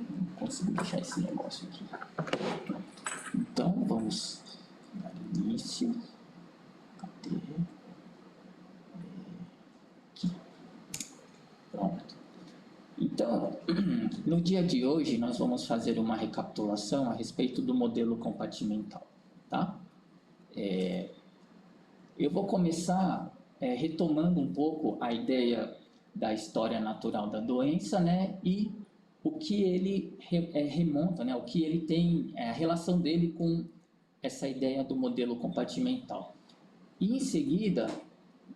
Não consigo deixar esse negócio aqui. Então, vamos dar início. Cadê? Aqui. Pronto. Então, no dia de hoje, nós vamos fazer uma recapitulação a respeito do modelo compartimental, tá? Eu vou começar retomando um pouco a ideia da história natural da doença, né? E o que ele remonta, né? O que ele tem, a relação dele com essa ideia do modelo compartimental. E em seguida,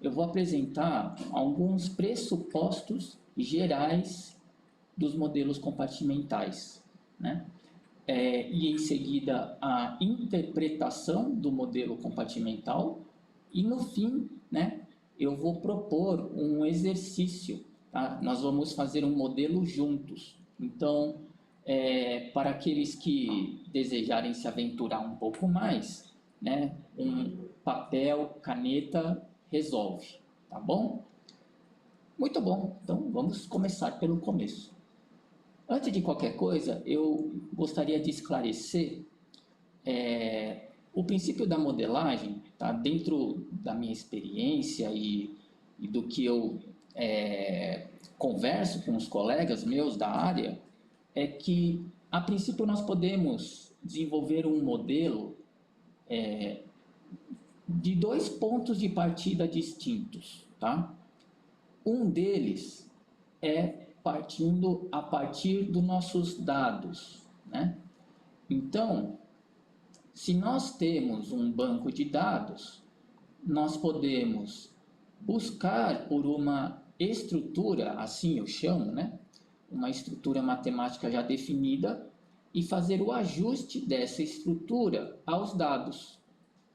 eu vou apresentar alguns pressupostos gerais dos modelos compartimentais, né? E em seguida a interpretação do modelo compartimental e no fim, né, eu vou propor um exercício, tá? Nós vamos fazer um modelo juntos. Então, para aqueles que desejarem se aventurar um pouco mais, né, um papel, caneta resolve, tá bom? Muito bom, então vamos começar pelo começo. Antes de qualquer coisa, eu gostaria de esclarecer o princípio da modelagem, tá? Dentro da minha experiência e do que eu converso com os colegas meus da área, é que, a princípio, nós podemos desenvolver um modelo de dois pontos de partida distintos, tá? Um deles é partindo a partir dos nossos dados, né? Então, se nós temos um banco de dados, nós podemos buscar por uma estrutura, assim eu chamo, né? Uma estrutura matemática já definida e fazer o ajuste dessa estrutura aos dados.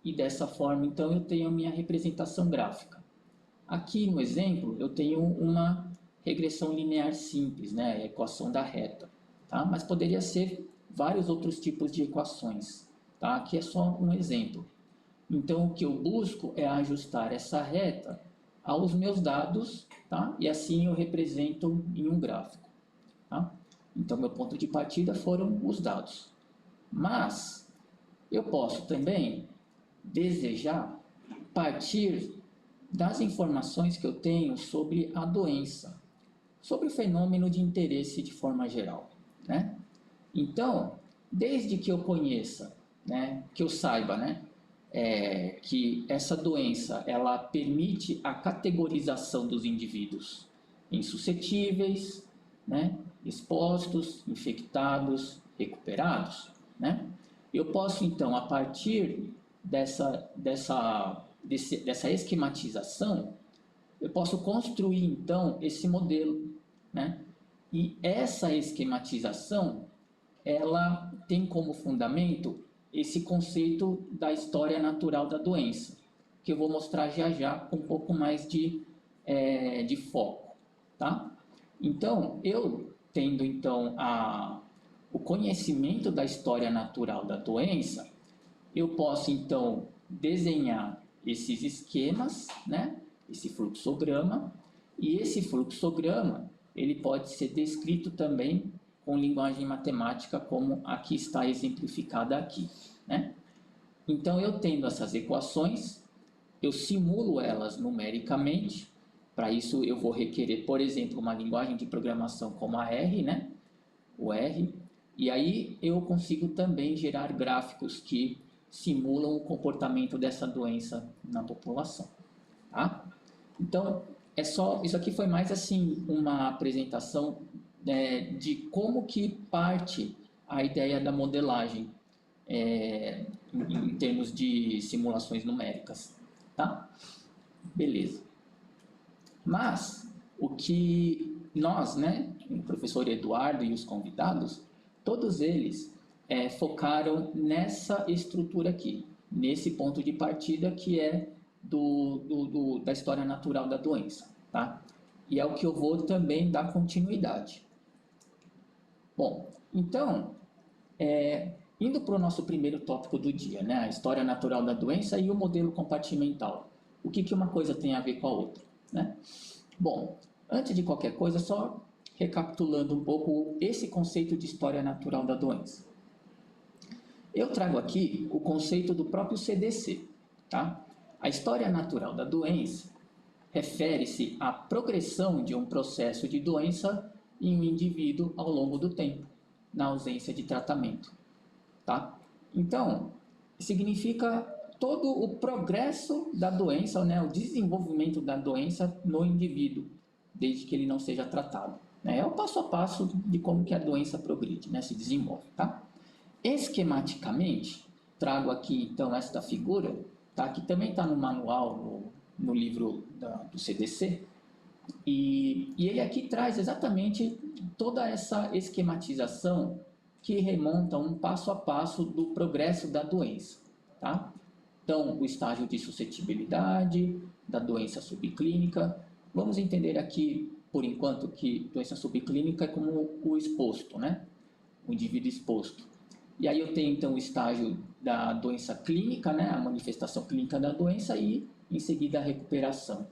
E dessa forma, então, eu tenho a minha representação gráfica. Aqui no exemplo, eu tenho uma regressão linear simples, né? A equação da reta, tá? Mas poderia ser vários outros tipos de equações, tá? Aqui é só um exemplo. Então, o que eu busco é ajustar essa reta aos meus dados, tá? E assim eu represento em um gráfico, tá? Então, meu ponto de partida foram os dados. Mas, eu posso também desejar partir das informações que eu tenho sobre a doença, sobre o fenômeno de interesse de forma geral, né? Então, desde que eu conheça, né, que eu saiba, né, que essa doença ela permite a categorização dos indivíduos em suscetíveis, né, expostos, infectados, recuperados, né? Eu posso então, a partir dessa esquematização, eu posso construir então esse modelo, né? E essa esquematização, ela tem como fundamento esse conceito da história natural da doença, que eu vou mostrar já já com um pouco mais de foco, tá? Então, eu tendo então o conhecimento da história natural da doença, eu posso então desenhar esses esquemas, né? Esse fluxograma, e esse fluxograma ele pode ser descrito também com linguagem matemática, como aqui está exemplificada aqui, né? Então, eu tendo essas equações, eu simulo elas numericamente. Para isso, eu vou requerer, por exemplo, uma linguagem de programação como a R, né? O R. E aí, eu consigo também gerar gráficos que simulam o comportamento dessa doença na população, tá? Então, isso aqui foi mais assim uma apresentação de como que parte a ideia da modelagem em termos de simulações numéricas, tá? Beleza. Mas o que nós, né, o professor Eduardo e os convidados, todos eles focaram nessa estrutura aqui, nesse ponto de partida que é da história natural da doença, tá? E é o que eu vou também dar continuidade. Bom, então, indo para o nosso primeiro tópico do dia, né? A história natural da doença e o modelo compartimental. O que uma coisa tem a ver com a outra, né? Bom, antes de qualquer coisa, só recapitulando um pouco esse conceito de história natural da doença. Eu trago aqui o conceito do próprio CDC, tá? A história natural da doença refere-se à progressão de um processo de doença em um indivíduo ao longo do tempo, na ausência de tratamento, tá? Então, significa todo o progresso da doença, né, o desenvolvimento da doença no indivíduo, desde que ele não seja tratado. Né? É o passo a passo de como que a doença progride, né, se desenvolve, tá? Esquematicamente, trago aqui então esta figura, tá, que também está no manual, no livro do CDC, e ele aqui traz exatamente toda essa esquematização que remonta um passo a passo do progresso da doença, tá? Então, o estágio de suscetibilidade, da doença subclínica. Vamos entender aqui, por enquanto, que doença subclínica é como o exposto, né? O indivíduo exposto. E aí eu tenho, então, o estágio da doença clínica, né? A manifestação clínica da doença e, em seguida, a recuperação.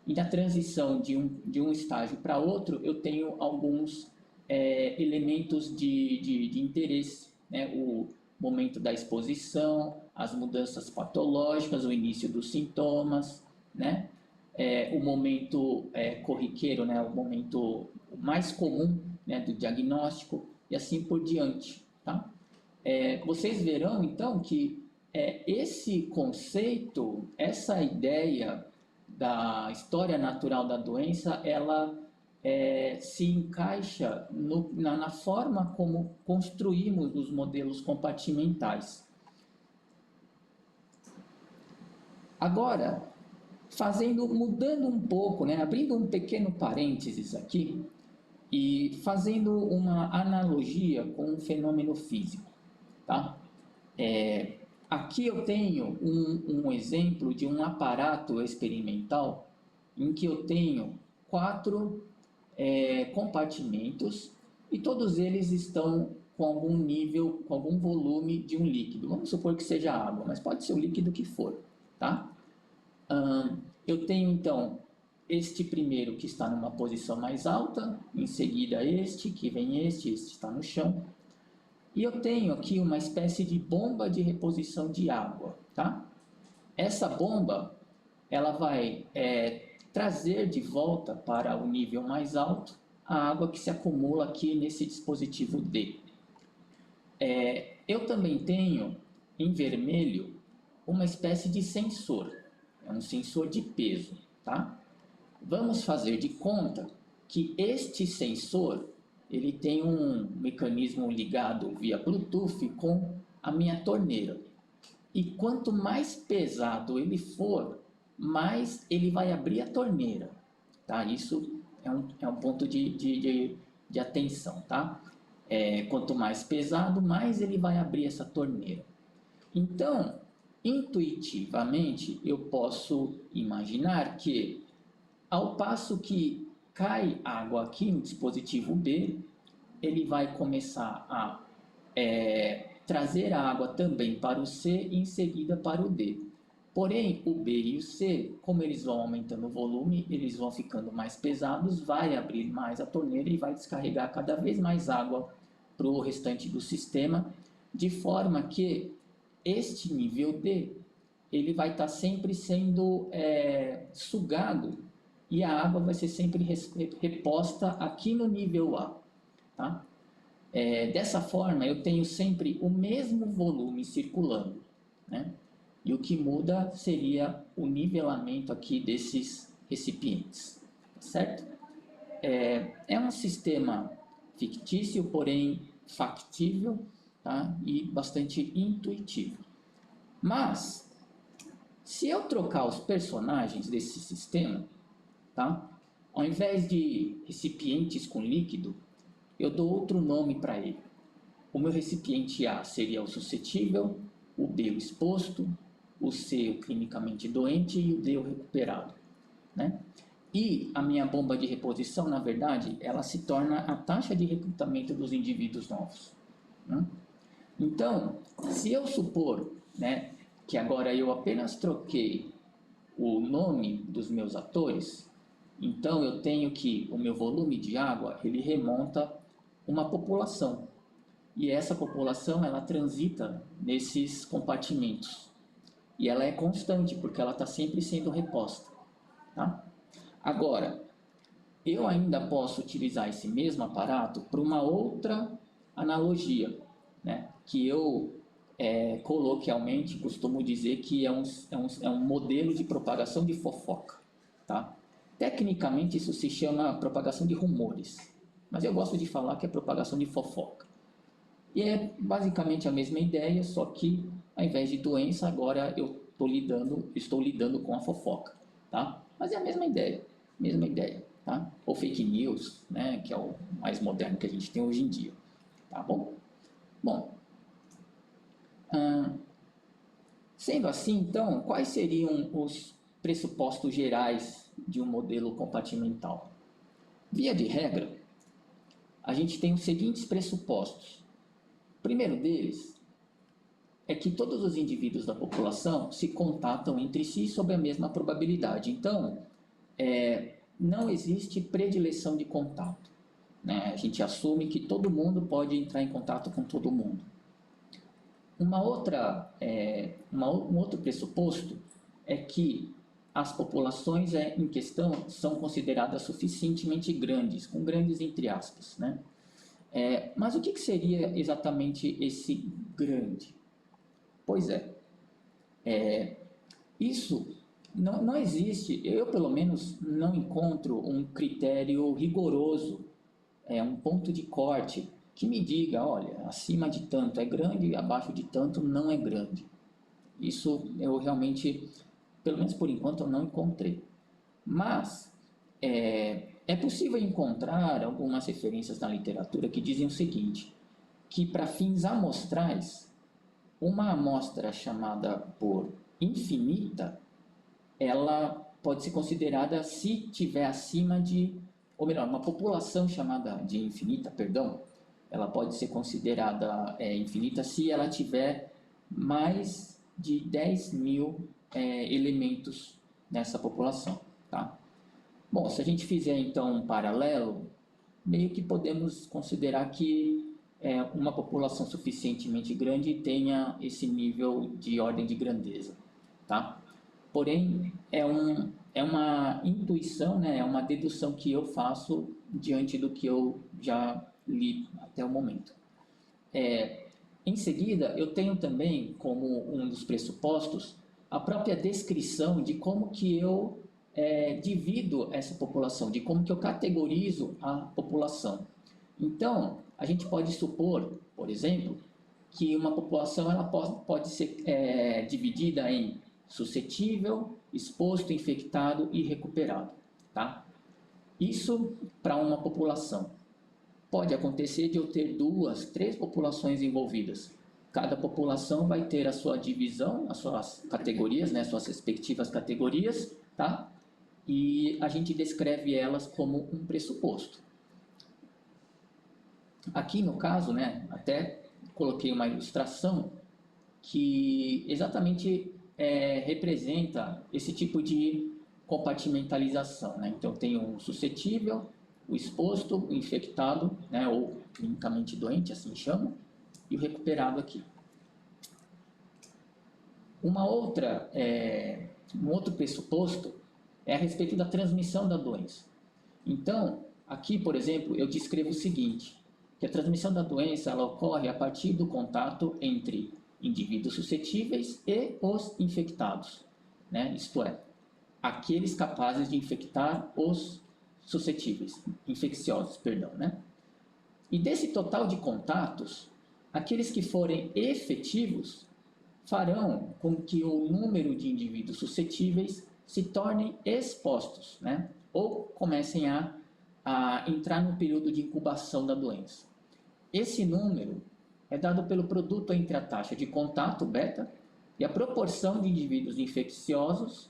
E na transição de um estágio para outro, eu tenho alguns elementos de interesse, né? O momento da exposição, as mudanças patológicas, o início dos sintomas, né? O momento corriqueiro, né? O momento mais comum, né? Do diagnóstico e assim por diante, tá? Vocês verão, então, que esse conceito, essa ideia da história natural da doença, ela se encaixa na forma como construímos os modelos compartimentais. Agora, mudando um pouco, né, abrindo um pequeno parênteses aqui e fazendo uma analogia com um fenômeno físico, tá? Aqui eu tenho um exemplo de um aparato experimental em que eu tenho 4 compartimentos e todos eles estão com algum nível, com algum volume de um líquido. Vamos supor que seja água, mas pode ser o líquido que for, tá? Eu tenho então este primeiro que está numa posição mais alta, em seguida este, que vem este está no chão. E eu tenho aqui uma espécie de bomba de reposição de água, tá? Essa bomba, ela vai trazer de volta para o nível mais alto a água que se acumula aqui nesse dispositivo D. Eu também tenho, em vermelho, uma espécie de sensor. É um sensor de peso, tá? Vamos fazer de conta que este sensor ele tem um mecanismo ligado via Bluetooth com a minha torneira. E quanto mais pesado ele for, mais ele vai abrir a torneira. Tá? Isso é um ponto de atenção. Tá? Quanto mais pesado, mais ele vai abrir essa torneira. Então, intuitivamente, eu posso imaginar que, ao passo que cai água aqui no dispositivo B, ele vai começar a trazer a água também para o C e em seguida para o D. Porém, o B e o C, como eles vão aumentando o volume, eles vão ficando mais pesados, vai abrir mais a torneira e vai descarregar cada vez mais água para o restante do sistema, de forma que este nível D ele vai estar sempre sendo sugado e a água vai ser sempre reposta aqui no nível A. Tá? Dessa forma, eu tenho sempre o mesmo volume circulando, né? E o que muda seria o nivelamento aqui desses recipientes, certo? É um sistema fictício, porém factível, tá? E bastante intuitivo. Mas, se eu trocar os personagens desse sistema, tá? Ao invés de recipientes com líquido, eu dou outro nome para ele. O meu recipiente A seria o suscetível, o B o exposto, o C o clinicamente doente e o D o recuperado, né? E a minha bomba de reposição, na verdade, ela se torna a taxa de recrutamento dos indivíduos novos, né? Então, se eu supor, né, que agora eu apenas troquei o nome dos meus atores, Então, eu tenho que o meu volume de água, ele remonta uma população. E essa população, ela transita nesses compartimentos. E ela é constante, porque ela está sempre sendo reposta. Tá? Agora, eu ainda posso utilizar esse mesmo aparato para uma outra analogia, né? Que eu coloquialmente costumo dizer que é um modelo de propagação de fofoca. Tá? Tecnicamente isso se chama propagação de rumores, mas eu gosto de falar que é propagação de fofoca. E é basicamente a mesma ideia, só que ao invés de doença, agora eu estou lidando com a fofoca. Tá? Mas é a mesma ideia, mesma ideia. Tá? Ou fake news, né, que é o mais moderno que a gente tem hoje em dia. Tá bom? Bom, sendo assim, então, quais seriam os pressupostos gerais de um modelo compartimental? Via de regra, a gente tem os seguintes pressupostos. O primeiro deles é que todos os indivíduos da população se contatam entre si sob a mesma probabilidade. Então, não existe predileção de contato. Né? A gente assume que todo mundo pode entrar em contato com todo mundo. Um outro pressuposto é que as populações em questão são consideradas suficientemente grandes, com grandes entre aspas. Né? Mas o que seria exatamente esse grande? Pois isso não existe, eu pelo menos não encontro um critério rigoroso, um ponto de corte que me diga, olha, acima de tanto é grande, abaixo de tanto não é grande. Isso eu realmente, pelo menos por enquanto, eu não encontrei. Mas é possível encontrar algumas referências na literatura que dizem o seguinte, que para fins amostrais, uma amostra chamada por infinita, ela pode ser considerada se tiver acima de, ou melhor, uma população chamada de infinita, perdão, ela pode ser considerada infinita se ela tiver mais de 10 mil elementos nessa população. Tá? Bom, se a gente fizer então um paralelo, meio que podemos considerar que uma população suficientemente grande tenha esse nível de ordem de grandeza. Tá? Porém, é uma intuição, né? É uma dedução que eu faço diante do que eu já li até o momento. Em seguida, eu tenho também como um dos pressupostos a própria descrição de como que eu divido essa população, de como que eu categorizo a população. Então, a gente pode supor, por exemplo, que uma população ela pode ser dividida em suscetível, exposto, infectado e recuperado. Tá? Isso para uma população. Pode acontecer de eu ter 2, 3 populações envolvidas. Cada população vai ter a sua divisão, as suas categorias, né, suas respectivas categorias, tá? E a gente descreve elas como um pressuposto. Aqui no caso, né, até coloquei uma ilustração que exatamente representa esse tipo de compartimentalização. Né? Então, eu tenho o suscetível, o exposto, o infectado, né, ou clinicamente doente, assim chama, e o recuperado aqui. Um outro pressuposto é a respeito da transmissão da doença. Então, aqui, por exemplo, eu descrevo o seguinte, que a transmissão da doença ela ocorre a partir do contato entre indivíduos suscetíveis e os infectados, né? Isto é, aqueles capazes de infectar os suscetíveis, infecciosos, perdão, né? E desse total de contatos, aqueles que forem efetivos farão com que o número de indivíduos suscetíveis se tornem expostos, né? Ou comecem a entrar no período de incubação da doença. Esse número é dado pelo produto entre a taxa de contato, beta, e a proporção de indivíduos infecciosos,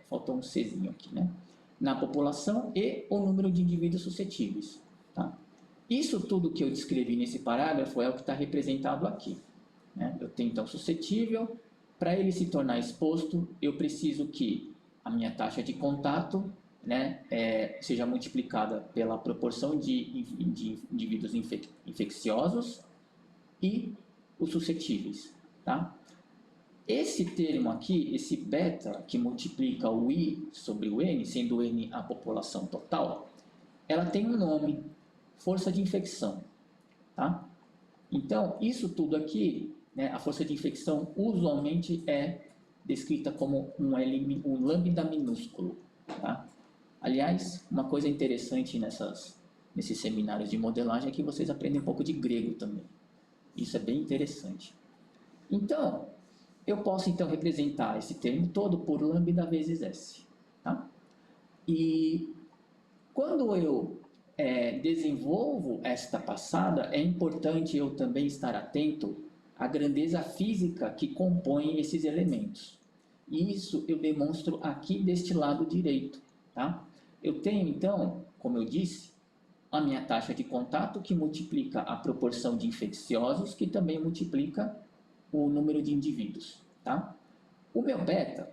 faltou um Czinho aqui, né? Na população e o número de indivíduos suscetíveis. Tá? Isso tudo que eu descrevi nesse parágrafo é o que está representado aqui. Né? Eu tenho então suscetível, para ele se tornar exposto, eu preciso que a minha taxa de contato né, seja multiplicada pela proporção de indivíduos infecciosos e os suscetíveis, tá? Esse termo aqui, esse beta, que multiplica o I sobre o N, sendo o N a população total, ela tem um nome, força de infecção, tá? Então, isso tudo aqui, né, a força de infecção usualmente é descrita como um lambda minúsculo, tá? Aliás, uma coisa interessante nesses seminários de modelagem é que vocês aprendem um pouco de grego também. Isso é bem interessante. Então, eu posso então representar esse termo todo por lambda vezes S. Tá? E quando eu desenvolvo esta passada, é importante eu também estar atento à grandeza física que compõe esses elementos. E isso eu demonstro aqui deste lado direito. Tá? Eu tenho então, como eu disse, a minha taxa de contato que multiplica a proporção de infecciosos, que também multiplica o número de indivíduos. Tá? O meu beta,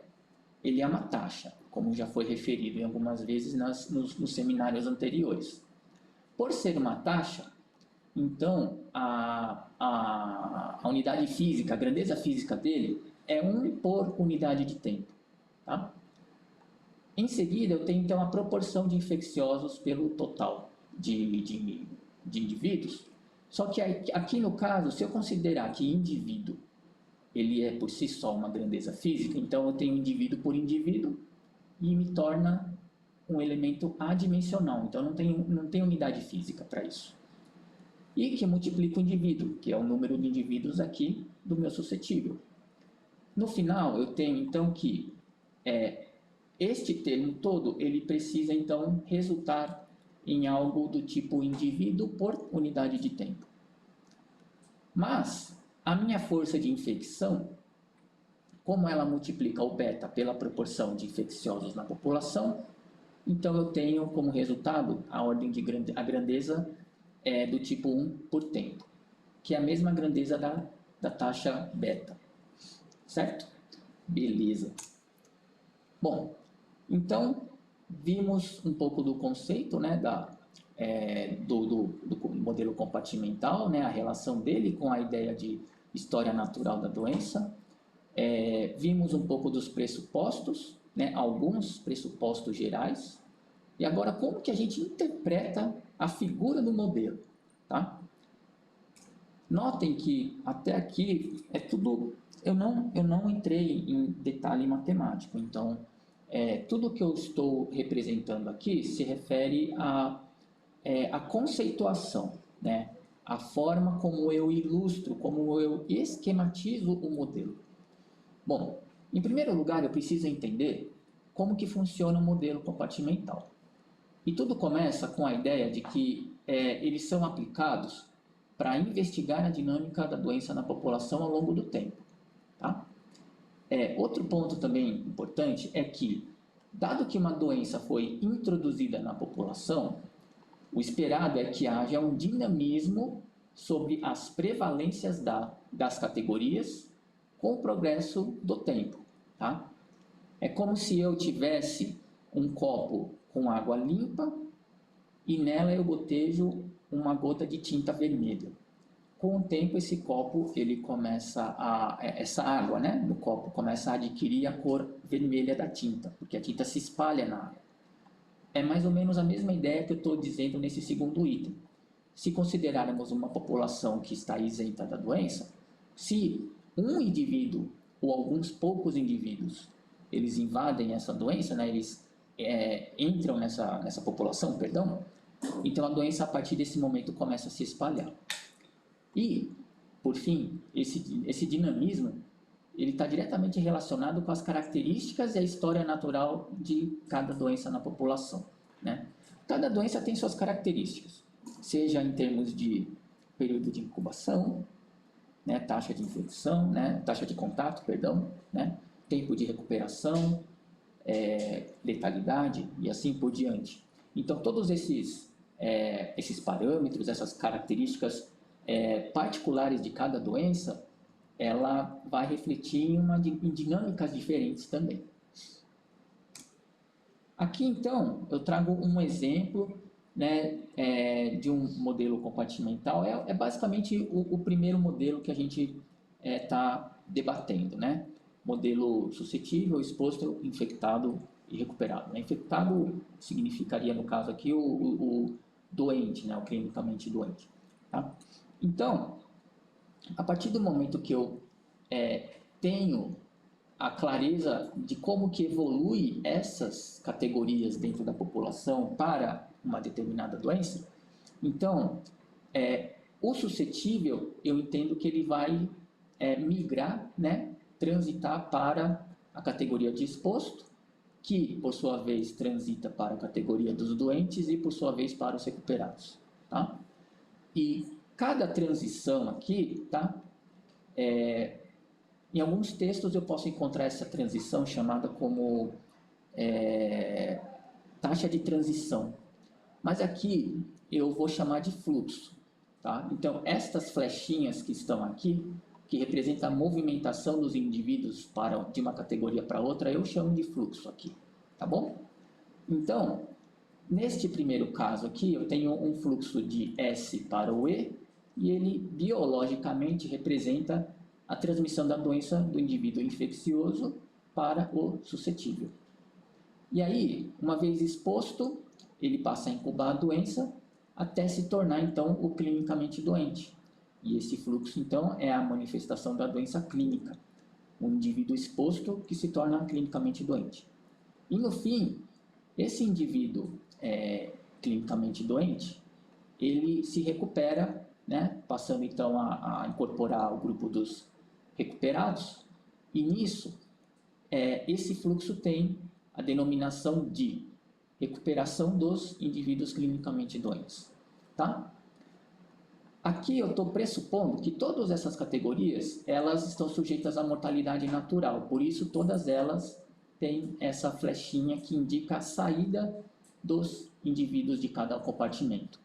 ele é uma taxa, como já foi referido em algumas vezes nos seminários anteriores. Por ser uma taxa, então a unidade física, a grandeza física dele é 1 por unidade de tempo. Tá? Em seguida, eu tenho então a proporção de infecciosos pelo total de indivíduos. Só que aqui no caso, se eu considerar que indivíduo ele é por si só uma grandeza física, então eu tenho indivíduo por indivíduo e me torna um elemento adimensional, então não tem unidade física para isso. E que multiplica o indivíduo, que é o número de indivíduos aqui do meu suscetível. No final, eu tenho então que este termo todo, ele precisa então resultar em algo do tipo indivíduo por unidade de tempo. Mas a minha força de infecção, como ela multiplica o beta pela proporção de infecciosos na população, então eu tenho como resultado a grandeza do tipo 1 por tempo, que é a mesma grandeza da taxa beta. Certo? Beleza. Bom, então vimos um pouco do conceito, né, do modelo compartimental, né, a relação dele com a ideia de história natural da doença. Vimos um pouco dos pressupostos, né, alguns pressupostos gerais. E agora, como que a gente interpreta a figura do modelo? Tá? Notem que até aqui é tudo... Eu não entrei em detalhe matemático, então tudo que eu estou representando aqui se refere à conceituação, né? A forma como eu ilustro, como eu esquematizo o modelo. Bom, em primeiro lugar, eu preciso entender como que funciona o modelo compartimental. E tudo começa com a ideia de que eles são aplicados para investigar a dinâmica da doença na população ao longo do tempo. Tá? Outro ponto também importante é que, dado que uma doença foi introduzida na população, o esperado é que haja um dinamismo sobre as prevalências das categorias com o progresso do tempo. Tá? É como se eu tivesse um copo com água limpa e nela eu gotejo uma gota de tinta vermelha. Com o tempo, esse copo, essa água, né, no copo começa a adquirir a cor vermelha da tinta, porque a tinta se espalha na água. É mais ou menos a mesma ideia que eu estou dizendo nesse segundo item. Se considerarmos uma população que está isenta da doença, se um indivíduo ou alguns poucos indivíduos eles invadem essa doença, né, eles entram nessa população, perdão, então a doença a partir desse momento começa a se espalhar. E, por fim, esse dinamismo ele está diretamente relacionado com as características e a história natural de cada doença na população. Né? Cada doença tem suas características, seja em termos de período de incubação, né, taxa de infecção, né, taxa de contato, perdão, né, tempo de recuperação, letalidade e assim por diante. Então, todos esses parâmetros, essas características particulares de cada doença, ela vai refletir em dinâmicas diferentes também. Aqui, então, eu trago um exemplo, né, de um modelo compartimental. É basicamente o primeiro modelo que a gente está debatendo, né? Modelo suscetível, exposto, infectado e recuperado. Né? Infectado significaria, no caso aqui, o doente, né? O clinicamente doente. Tá? Então, a partir do momento que eu tenho a clareza de como que evolui essas categorias dentro da população para uma determinada doença, então, o suscetível, eu entendo que ele vai migrar, né, transitar para a categoria de exposto, que, por sua vez, transita para a categoria dos doentes e, por sua vez, para os recuperados. Tá? E cada transição aqui, tá, em alguns textos eu posso encontrar essa transição chamada como taxa de transição. Mas aqui eu vou chamar de fluxo. Tá? Então, estas flechinhas que estão aqui, que representam a movimentação dos indivíduos de uma categoria para outra, eu chamo de fluxo aqui. Tá bom? Então, neste primeiro caso aqui, eu tenho um fluxo de S para o E, e ele biologicamente representa a transmissão da doença do indivíduo infeccioso para o suscetível. E aí, uma vez exposto, ele passa a incubar a doença até se tornar, então, o clinicamente doente. E esse fluxo, então, é a manifestação da doença clínica. O indivíduo exposto que se torna clinicamente doente. E, no fim, esse indivíduo clinicamente doente, ele se recupera, né, passando, então, a incorporar o grupo dos recuperados. E, nisso, esse fluxo tem a denominação de recuperação dos indivíduos clinicamente doentes. Tá? Aqui eu estou pressupondo que todas essas categorias elas estão sujeitas à mortalidade natural, por isso todas elas têm essa flechinha que indica a saída dos indivíduos de cada compartimento.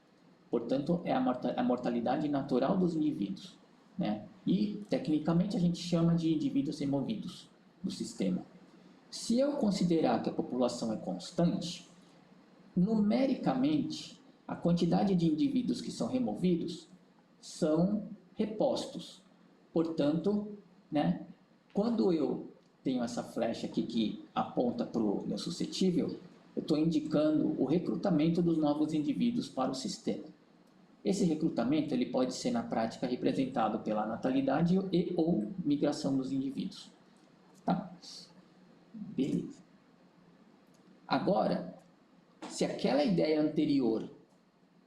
Portanto, é a mortalidade natural dos indivíduos. Né? E, tecnicamente, a gente chama de indivíduos removidos do sistema. Se eu considerar que a população é constante, numericamente, a quantidade de indivíduos que são removidos são repostos. Portanto, né, quando eu tenho essa flecha aqui que aponta para o meu suscetível, eu estou indicando o recrutamento dos novos indivíduos para o sistema. Esse recrutamento ele pode ser, na prática, representado pela natalidade e ou migração dos indivíduos. Tá? Beleza. Agora, se aquela ideia anterior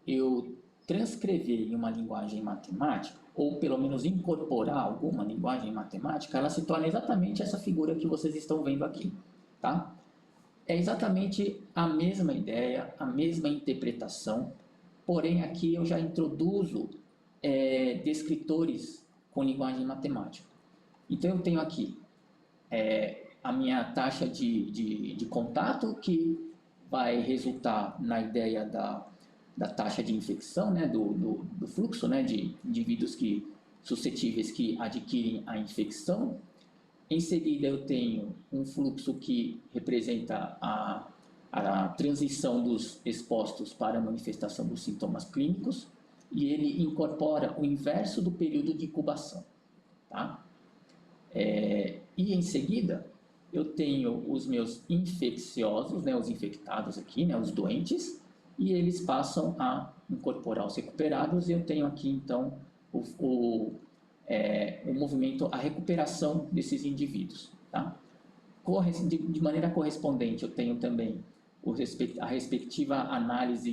eu transcrever em uma linguagem matemática, ou pelo menos incorporar alguma linguagem matemática, ela se torna exatamente essa figura que vocês estão vendo aqui. Tá? É exatamente a mesma ideia, a mesma interpretação, porém aqui eu já introduzo descritores com linguagem matemática. Então eu tenho aqui a minha taxa de contato, que vai resultar na ideia da taxa de infecção, né, do fluxo, né, de indivíduos suscetíveis que adquirem a infecção. Em seguida, eu tenho um fluxo que representa a transição dos expostos para a manifestação dos sintomas clínicos, e ele incorpora o inverso do período de incubação. Tá? E em seguida, eu tenho os meus infecciosos, né, os infectados aqui, né, os doentes, e eles passam a incorporar os recuperados, e eu tenho aqui, então, o movimento, a recuperação desses indivíduos. Tá? De maneira correspondente, eu tenho também a respectiva análise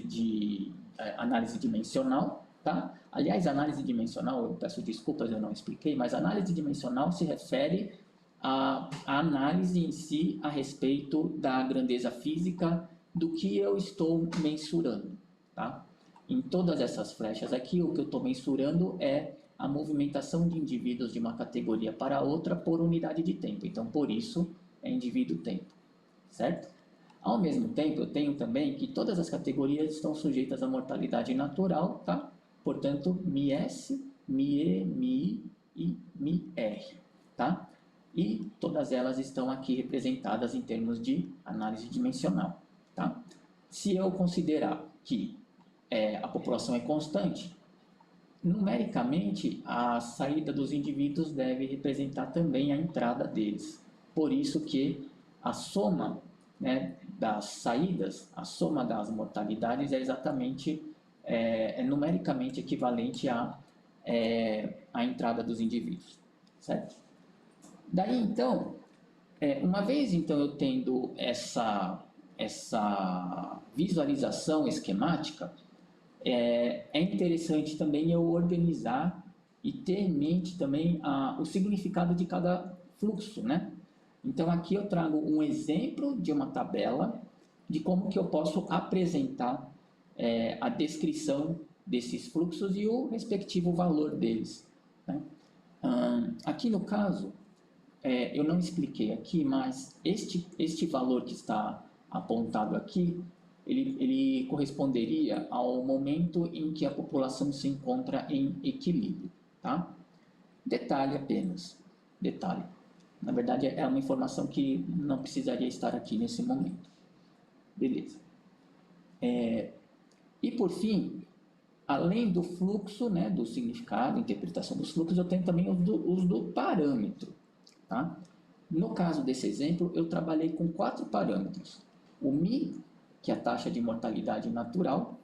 dimensional. Tá? Aliás, análise dimensional, eu peço desculpas, eu não expliquei, mas análise dimensional se refere à análise em si a respeito da grandeza física do que eu estou mensurando. Tá? Em todas essas flechas aqui, o que eu estou mensurando é a movimentação de indivíduos de uma categoria para outra por unidade de tempo. Então, por isso, é indivíduo-tempo. Certo? Ao mesmo tempo, eu tenho também que todas as categorias estão sujeitas à mortalidade natural, tá? Portanto, MI-S, MI-E, MI-I e MI-R, tá? E todas elas estão aqui representadas em termos de análise dimensional. tá? Se eu considerar que a população é constante, numericamente, a saída dos indivíduos deve representar também a entrada deles. Por isso que a soma, né, das saídas, a soma das mortalidades é exatamente, numericamente equivalente à entrada dos indivíduos, certo? Daí, então, uma vez então eu tendo essa visualização esquemática, é interessante também eu organizar e ter em mente também o significado de cada fluxo, né? Então aqui eu trago um exemplo de uma tabela de como que eu posso apresentar a descrição desses fluxos e o respectivo valor deles, né? Aqui no caso, eu não expliquei aqui, mas este valor que está apontado aqui, ele corresponderia ao momento em que a população se encontra em equilíbrio, tá? Detalhe apenas, detalhe. Na verdade, é uma informação que não precisaria estar aqui nesse momento. Beleza. E por fim, além do fluxo, né, do significado, interpretação dos fluxos, eu tenho também os do parâmetro, tá? No caso desse exemplo, eu trabalhei com 4 parâmetros. O Mi, que é a taxa de mortalidade natural.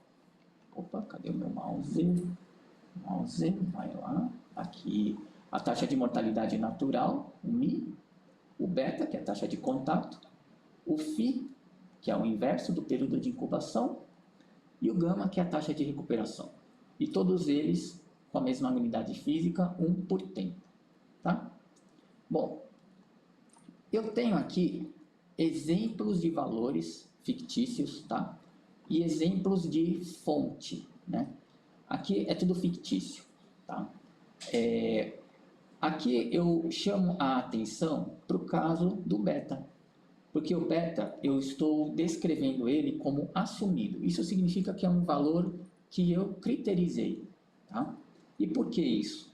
Opa, cadê o meu mouse? Mouse, vai lá. Aqui, a taxa de mortalidade natural, o Mi. O Beta, que é a taxa de contato. O Phi, que é o inverso do período de incubação. E o Gama, que é a taxa de recuperação. E todos eles com a mesma unidade física, 1 por tempo. Tá? Bom, eu tenho aqui exemplos de valores fictícios, tá? E exemplos de fonte, né? Aqui é tudo fictício, tá? Aqui eu chamo a atenção para o caso do beta, porque o beta eu estou descrevendo ele como assumido. Isso significa que é um valor que eu criterizei, tá? E por que isso?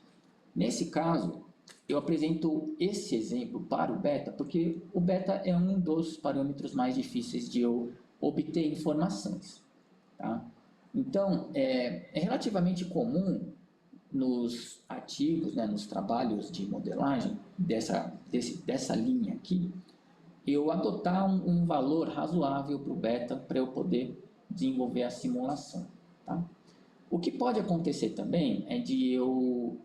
Nesse caso, eu apresento esse exemplo para o beta, porque o beta é um dos parâmetros mais difíceis de eu obter informações, tá? Então, é relativamente comum nos artigos, né, nos trabalhos de modelagem dessa linha aqui, eu adotar um valor razoável para o beta para eu poder desenvolver a simulação, tá? O que pode acontecer também é de eu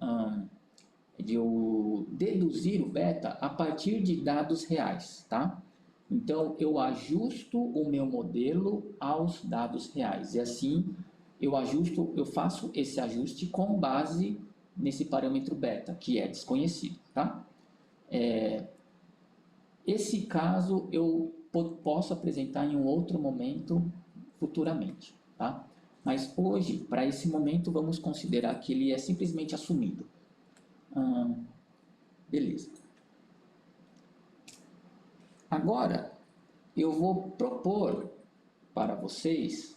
deduzir o beta a partir de dados reais, tá? Então, eu ajusto o meu modelo aos dados reais. E assim, eu faço esse ajuste com base nesse parâmetro beta, que é desconhecido, tá? Esse caso eu posso apresentar em um outro momento futuramente, tá? Mas hoje, para esse momento, vamos considerar que ele é simplesmente assumido. Beleza. Agora, eu vou propor para vocês,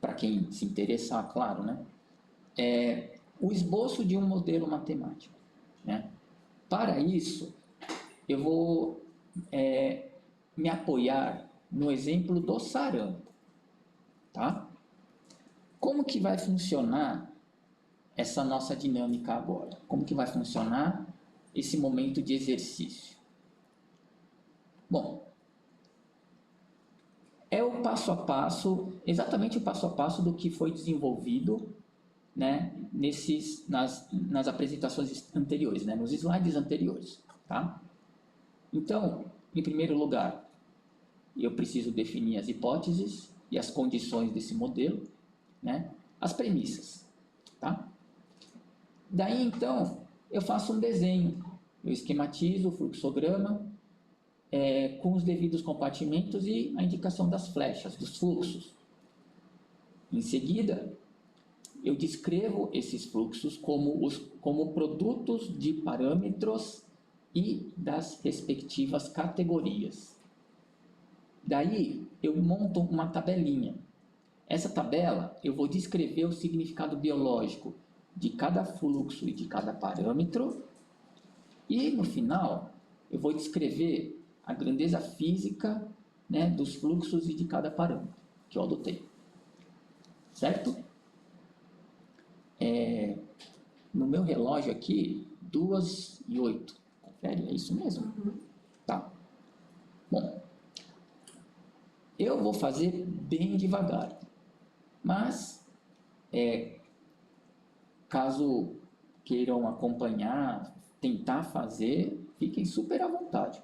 para quem se interessar, claro, né? O esboço de um modelo matemático, né? Para isso, eu vou me apoiar no exemplo do sarampo, tá? Como que vai funcionar essa nossa dinâmica agora? Como que vai funcionar esse momento de exercício? Bom, é o passo a passo, exatamente o passo a passo do que foi desenvolvido, né, nas apresentações anteriores, né, nos slides anteriores, tá? Então, em primeiro lugar, eu preciso definir as hipóteses e as condições desse modelo, né, as premissas, tá? Daí, então, eu faço um desenho, eu esquematizo o fluxograma com os devidos compartimentos e a indicação das flechas, dos fluxos. Em seguida, eu descrevo esses fluxos como produtos de parâmetros e das respectivas categorias. Daí, eu monto uma tabelinha. Essa tabela, eu vou descrever o significado biológico de cada fluxo e de cada parâmetro. E, no final, eu vou descrever a grandeza física né, dos fluxos e de cada parâmetro que eu adotei. Certo? No meu relógio aqui, 2:08. Confere, é isso mesmo? Tá. Bom, eu vou fazer bem devagar, mas caso queiram acompanhar, tentar fazer, fiquem super à vontade.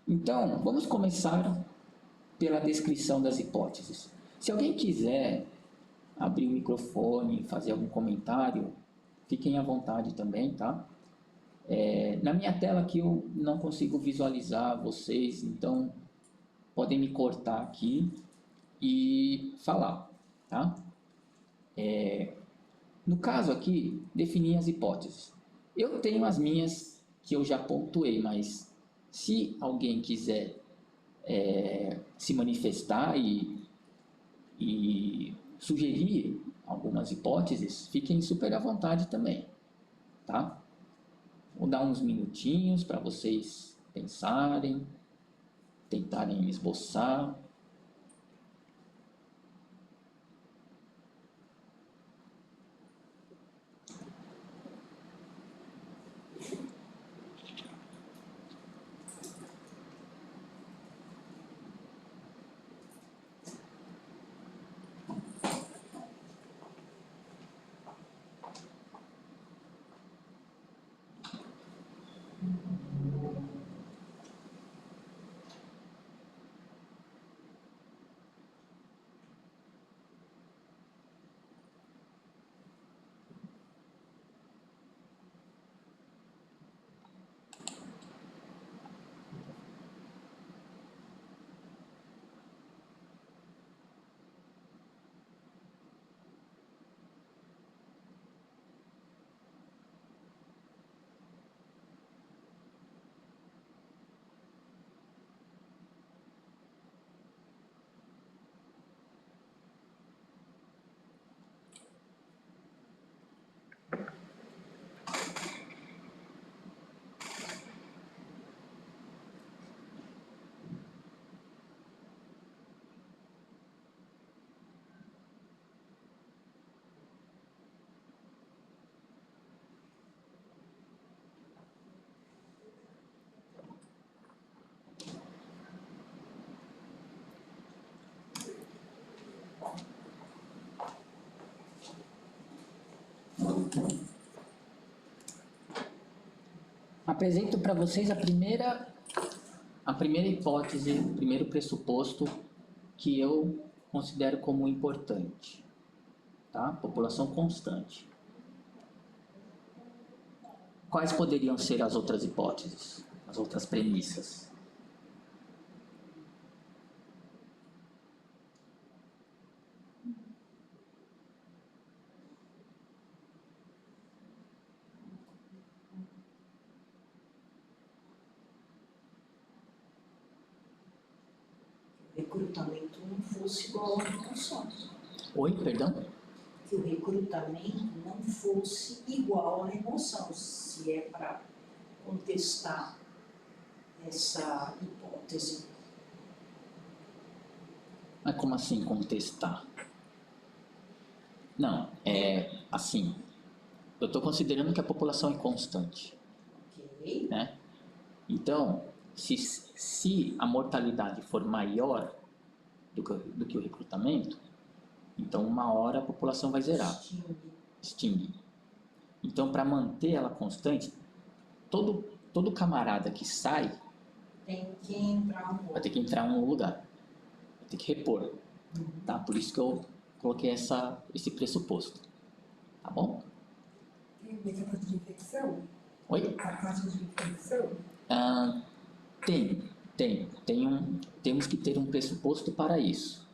Então, vamos começar pela descrição das hipóteses. Se alguém quiser abrir o microfone, fazer algum comentário, fiquem à vontade também, tá? Na minha tela aqui eu não consigo visualizar vocês, então podem me cortar aqui e falar, tá? No caso aqui, definir as hipóteses. Eu tenho as minhas que eu já pontuei, mas se alguém quiser se manifestar e sugerir algumas hipóteses, fiquem super à vontade também, tá? Vou dar uns minutinhos para vocês pensarem, tentarem esboçar. Apresento para vocês a primeira hipótese, o primeiro pressuposto que eu considero como importante, tá? População constante. Quais poderiam ser as outras hipóteses, as outras premissas? O recrutamento não fosse igual à remoção. Oi, perdão? Que o recrutamento não fosse igual à remoção, se é para contestar essa hipótese. Mas como assim contestar? Não, assim, eu estou considerando que a população é constante. Ok? Né? Então, se a mortalidade for maior do que o recrutamento, então uma hora a população vai zerar, extingue. Então, para manter ela constante, todo camarada que sai tem que entrar um vai ter que entrar no lugar, vai ter que repor. Tá? Por isso que eu coloquei esse pressuposto. Tá bom? Tem taxa de infecção? Oi? A taxa de infecção? Temos que ter um pressuposto para isso.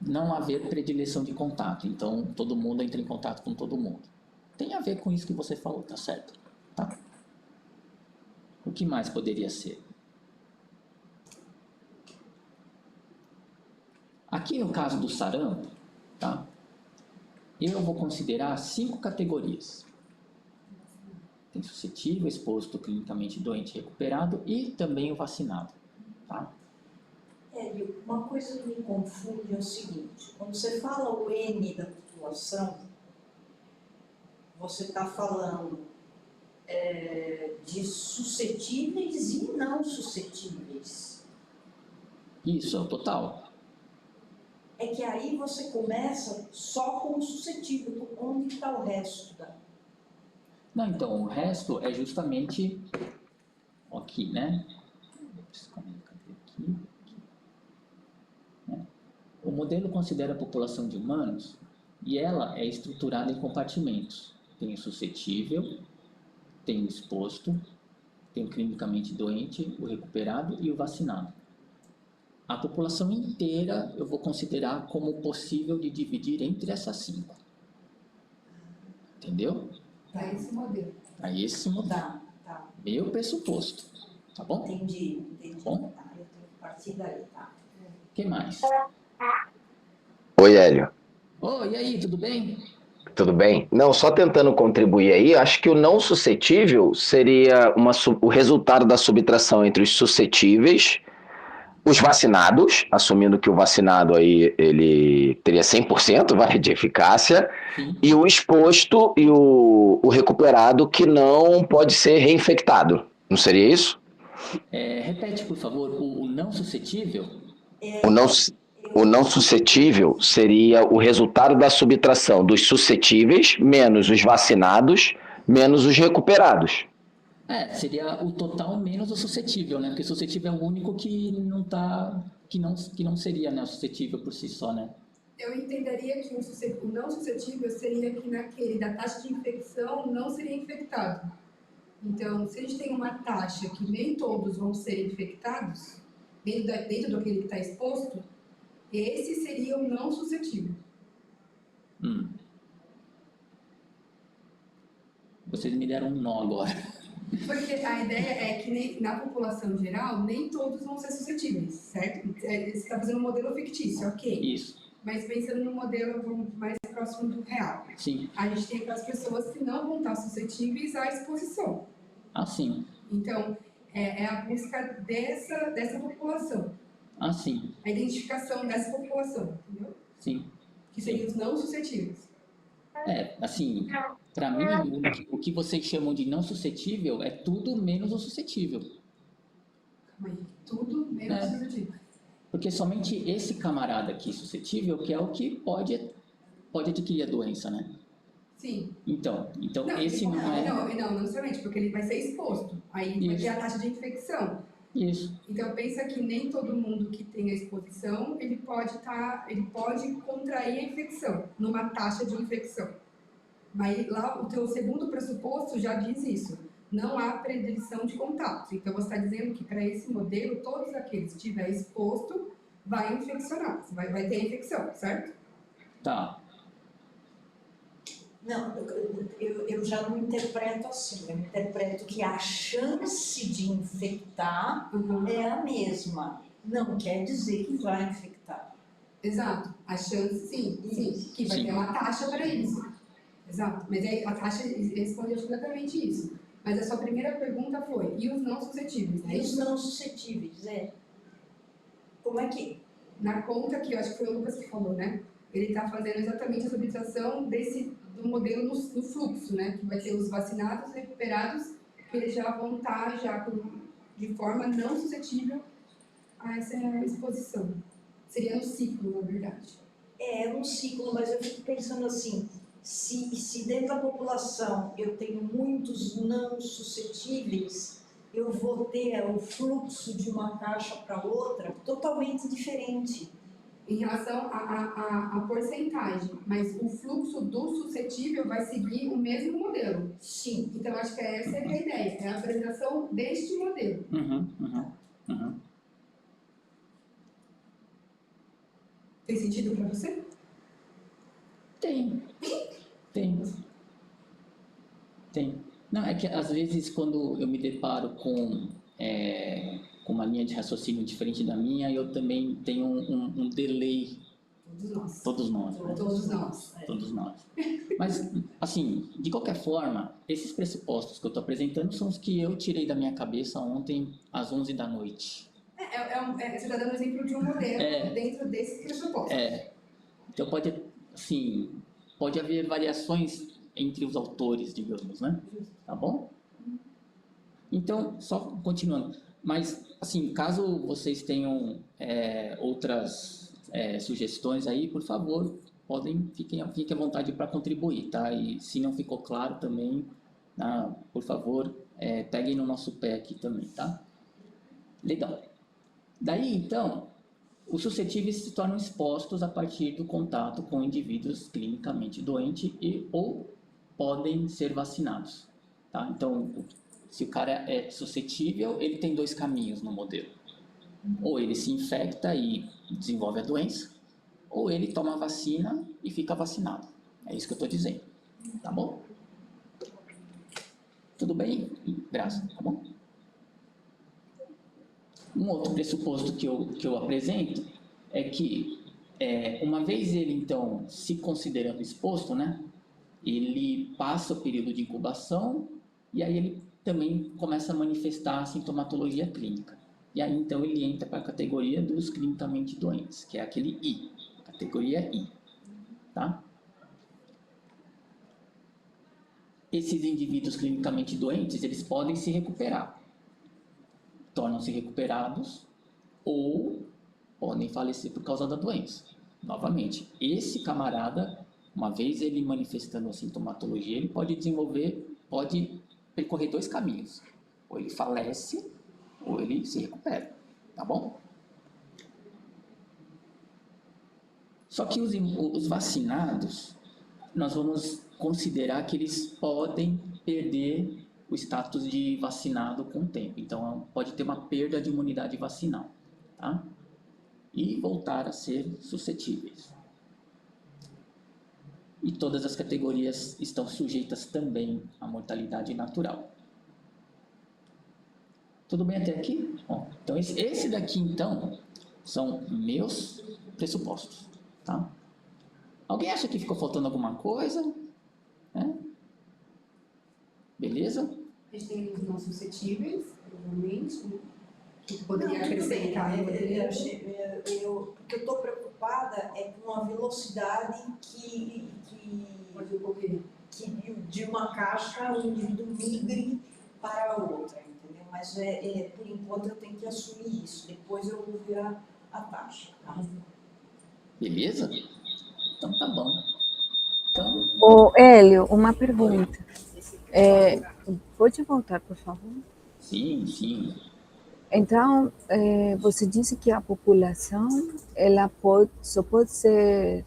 Não haver predileção de contato, então todo mundo entra em contato com todo mundo. Tem a ver com isso que você falou, tá certo? Tá? O que mais poderia ser? Aqui no caso do sarampo, tá? Eu vou considerar 5 categorias. Tem suscetível, exposto, clinicamente doente, recuperado e também o vacinado. Tá? Hélio, uma coisa que me confunde é o seguinte, quando você fala o N da população, você está falando de suscetíveis e não suscetíveis. Isso, é o total. É que aí você começa só com o suscetível, onde está o resto da... Não, então, o resto é justamente aqui, né? Aqui, né? O modelo considera a população de humanos e ela é estruturada em compartimentos. Tem o suscetível, tem o exposto, tem o clinicamente doente, o recuperado e o vacinado. A população inteira eu vou considerar como possível de dividir entre essas 5. Entendeu? Para esse modelo. Para esse modelo. Tá. Meu pressuposto. Tá bom? Entendi. Bom? Tá, eu tenho que partir daí, tá? O que mais? Oi, Hélio. Oh, e aí, tudo bem? Tudo bem? Não, só tentando contribuir aí, acho que o não suscetível seria o resultado da subtração entre os suscetíveis, os vacinados, assumindo que o vacinado aí ele teria 100% vai, de eficácia, Sim. e o exposto e o recuperado que não pode ser reinfectado. Não seria isso? Repete, por favor, o não suscetível? O não suscetível seria o resultado da subtração dos suscetíveis menos os vacinados menos os recuperados. Seria o total menos o suscetível, né? Porque o suscetível é o único que não tá, que não seria, né, suscetível por si só, né? Eu entenderia que o não suscetível seria que naquele da taxa de infecção não seria infectado. Então, se a gente tem uma taxa que nem todos vão ser infectados, dentro daquele que está exposto, esse seria o não suscetível. Vocês me deram um nó agora. Porque a ideia é que na população geral, nem todos vão ser suscetíveis, certo? Você está fazendo um modelo fictício, ok. Isso. Mas pensando no modelo mais próximo do real. Sim. A gente tem aquelas pessoas que não vão estar suscetíveis à exposição. Ah, sim. Então, é a busca dessa população. Ah, sim. A identificação dessa população, entendeu? Sim. Que seriam os não suscetíveis. Assim, para mim, o que vocês chamam de não suscetível é tudo menos o suscetível. Calma aí, tudo menos suscetível. Porque somente esse camarada aqui suscetível que é o que pode adquirir a doença, né? Sim. Então esse não é... Não necessariamente, porque ele vai ser exposto. Aí vai ter a taxa de infecção. Isso. Então, pensa que nem todo mundo que tem a exposição, ele pode contrair a infecção, numa taxa de infecção. Mas lá, o teu segundo pressuposto já diz isso. Não há predileção de contato. Então, você está dizendo que para esse modelo, todos aqueles que estiver exposto, vai infeccionar. Você vai ter infecção, certo? Tá. Não, eu já não interpreto assim. Eu interpreto que a chance de infectar é a mesma. Não quer dizer que vai infectar. Exato. A chance, sim. Que vai ter uma taxa para isso. Exato. Mas aí a taxa responde completamente isso. Mas a sua primeira pergunta foi, e os não suscetíveis, né? E os não suscetíveis, Como é que... Na conta que eu acho que foi o Lucas que falou, né? Ele está fazendo exatamente a subtração do modelo no fluxo, né? Que vai ter os vacinados e recuperados, que eles já vão estar de forma não suscetível a essa exposição. Seria no ciclo, na verdade. É um ciclo, mas eu fico pensando assim, se dentro da população eu tenho muitos não suscetíveis, eu vou ter o fluxo de uma caixa para outra totalmente diferente. Em relação à porcentagem, mas o fluxo do suscetível vai seguir o mesmo modelo. Sim. Então, acho que essa é a ideia, é a apresentação deste modelo. Tem sentido para você? Tem. Não, é que às vezes quando eu me deparo com uma linha de raciocínio diferente da minha, eu também tenho um delay Todos nós. Todos nós, né? Todos nós. Todos nós. Mas, assim, de qualquer forma, esses pressupostos que eu estou apresentando são os que eu tirei da minha cabeça ontem às 11 da noite. Você está dando exemplo de um modelo dentro desses pressupostos. Então pode haver variações entre os autores, digamos, né? Tá bom? Então, só continuando. Mas, assim, caso vocês tenham outras sugestões aí, por favor, fiquem à vontade para contribuir, tá? E se não ficou claro também, por favor, peguem no nosso pé aqui também, tá? Legal. Daí, então, os suscetíveis se tornam expostos a partir do contato com indivíduos clinicamente doentes ou podem ser vacinados, tá? Então, se o cara é suscetível, ele tem dois caminhos no modelo. Ou ele se infecta e desenvolve a doença, ou ele toma a vacina e fica vacinado. É isso que eu estou dizendo, tá bom? Tudo bem, Graça, tá bom? Um outro pressuposto que eu apresento é que, uma vez ele, então, se considerando exposto, né, ele passa o período de incubação e aí ele também começa a manifestar a sintomatologia clínica. E aí, então, ele entra para a categoria dos clinicamente doentes, que é aquele I, categoria I, tá? Esses indivíduos clinicamente doentes, eles podem se recuperar, tornam-se recuperados ou podem falecer por causa da doença. Novamente, esse camarada, uma vez ele manifestando a sintomatologia, ele pode percorrer dois caminhos. Ou ele falece, ou ele se recupera, tá bom? Só que os vacinados, nós vamos considerar que eles podem perder o status de vacinado com o tempo. Então, pode ter uma perda de imunidade vacinal, tá? E voltar a ser suscetíveis. E todas as categorias estão sujeitas também à mortalidade natural. Tudo bem até aqui? Bom, então, esse daqui, então, são meus pressupostos, tá? Alguém acha que ficou faltando alguma coisa? Beleza? A gente tem os não suscetíveis, provavelmente, né? Que poderia Não, tudo acrescentar. bem. O que eu estou preocupada é com a velocidade Pode ocorrer. que de uma caixa o indivíduo migre para a outra, entendeu? Mas por enquanto eu tenho que assumir isso, depois eu vou ver a taxa. Tá? Beleza? Então tá bom. Então, Ô, Hélio, uma pergunta. Pode voltar, por favor? sim. Então, você disse que a população ela só pode ser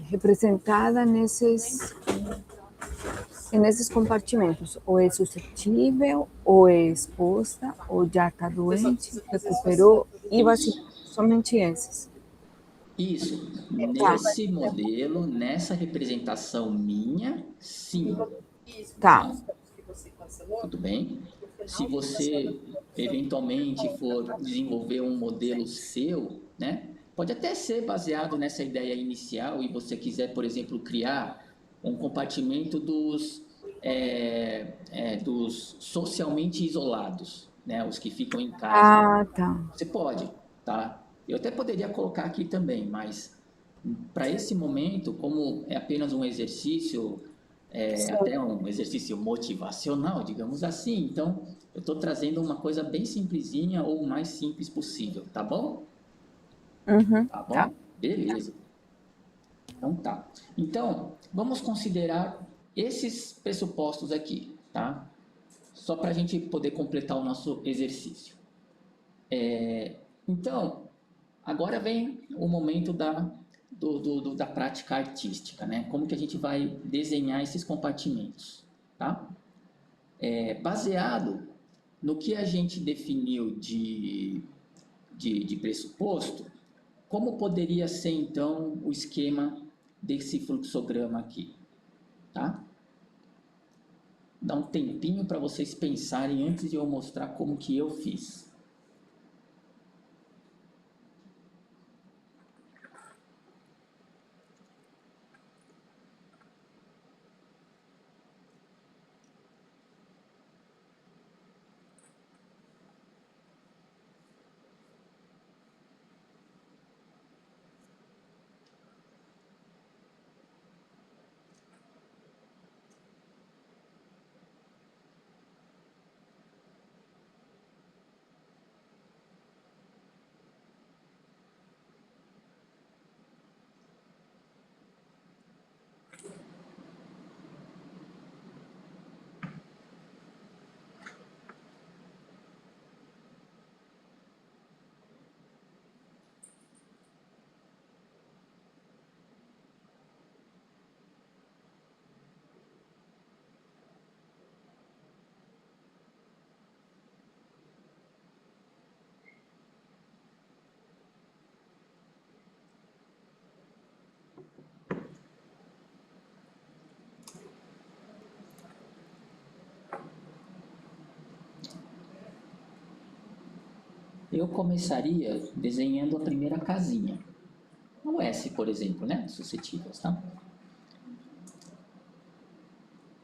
representada nesses compartimentos. Ou é suscetível, ou é exposta, ou já está doente, recuperou e vacinou. Somente esses. Isso. Nesse modelo, nessa representação minha, sim. Tá. Tudo bem? Se você eventualmente for desenvolver um modelo seu, né? Pode até ser baseado nessa ideia inicial e você quiser, por exemplo, criar um compartimento dos socialmente isolados, né? Os que ficam em casa. Ah, tá. Você pode, tá? Eu até poderia colocar aqui também, mas para esse momento, como é apenas um exercício, até um exercício motivacional, digamos assim, então eu estou trazendo uma coisa bem simplesinha ou o mais simples possível, tá bom? Uhum, Tá bom? tá. Beleza. Então tá. Então, vamos considerar esses pressupostos aqui, tá? Só para a gente poder completar o nosso exercício. Então, agora vem o momento da prática artística, né? Como que a gente vai desenhar esses compartimentos, tá? Baseado no que a gente definiu de pressuposto, como poderia ser, então, o esquema desse fluxograma aqui, tá? Dá um tempinho para vocês pensarem antes de eu mostrar como que eu fiz. Eu começaria desenhando a primeira casinha. O S, por exemplo, né? Suscetíveis, tá?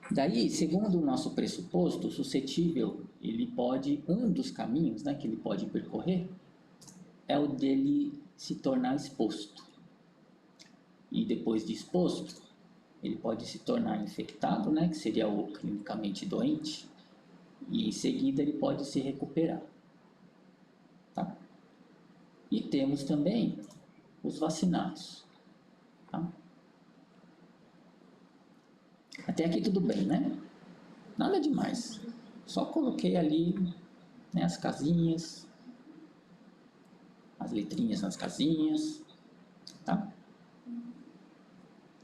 Daí, segundo o nosso pressuposto, o suscetível, ele pode, um dos caminhos, né, que ele pode percorrer é o dele se tornar exposto. E depois de exposto, ele pode se tornar infectado, né, que seria o clinicamente doente, e em seguida ele pode se recuperar. Tá? E temos também os vacinados. Tá? Até aqui tudo bem, né? Nada demais. Só coloquei ali, né, as casinhas, as letrinhas nas casinhas, tá?